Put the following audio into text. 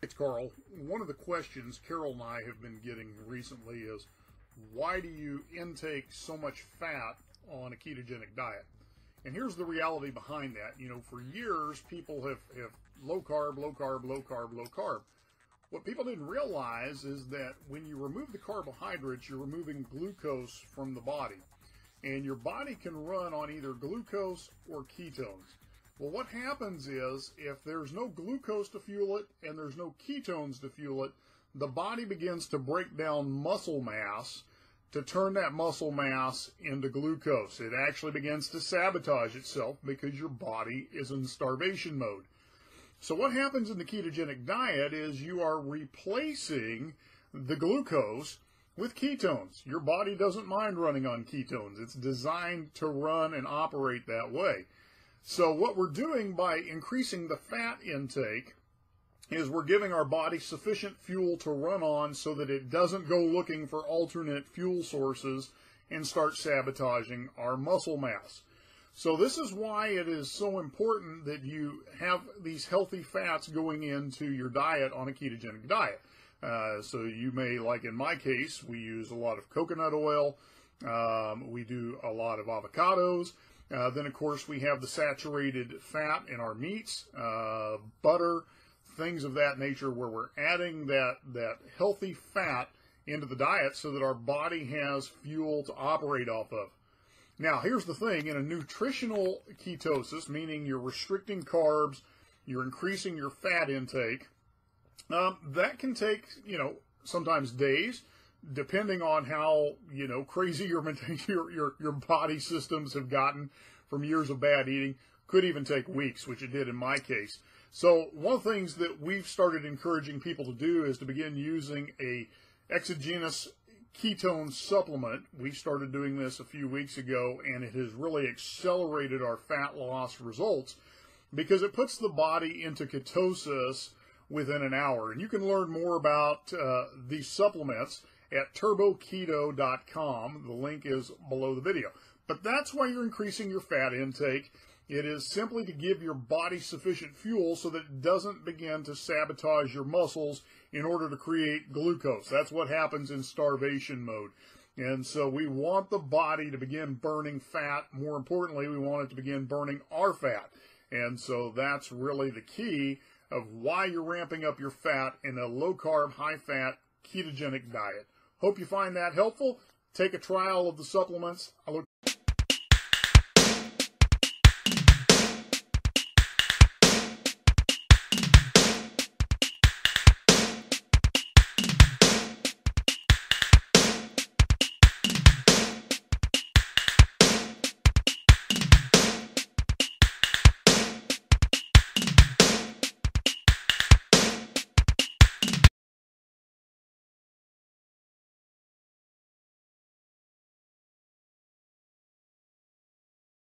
It's Carl. One of the questions Carol and I have been getting recently is, why do you intake so much fat on a ketogenic diet? And here's the reality behind that. You know, for years, people have low carb, low carb, low carb, low carb. What people didn't realize is that when you remove the carbohydrates, you're removing glucose from the body. And your body can run on either glucose or ketones. Well, what happens is, if there's no glucose to fuel it and there's no ketones to fuel it, the body begins to break down muscle mass to turn that muscle mass into glucose. It actually begins to sabotage itself because your body is in starvation mode. So what happens in the ketogenic diet is you are replacing the glucose with ketones. Your body doesn't mind running on ketones. It's designed to run and operate that way. So what we're doing by increasing the fat intake is we're giving our body sufficient fuel to run on so that it doesn't go looking for alternate fuel sources and start sabotaging our muscle mass. So this is why it is so important that you have these healthy fats going into your diet on a ketogenic diet. So you may, like in my case, we use a lot of coconut oil. We do a lot of avocados. Then, of course, we have the saturated fat in our meats, butter, things of that nature, where we're adding that healthy fat into the diet so that our body has fuel to operate off of. Now, here's the thing. In a nutritional ketosis, meaning you're restricting carbs, you're increasing your fat intake, that can take, sometimes days, depending on how, crazy your body systems have gotten from years of bad eating. Could even take weeks, which it did in my case. So one of the things that we've started encouraging people to do is to begin using a exogenous ketone supplement. We started doing this a few weeks ago, and it has really accelerated our fat loss results because it puts the body into ketosis within an hour. And you can learn more about these supplements at turboketo.com. The link is below the video. But that's why you're increasing your fat intake. It is simply to give your body sufficient fuel so that it doesn't begin to sabotage your muscles in order to create glucose. That's what happens in starvation mode. And so we want the body to begin burning fat. More importantly, we want it to begin burning our fat. And so that's really the key of why you're ramping up your fat in a low-carb, high-fat, ketogenic diet. Hope you find that helpful. Take a trial of the supplements. I look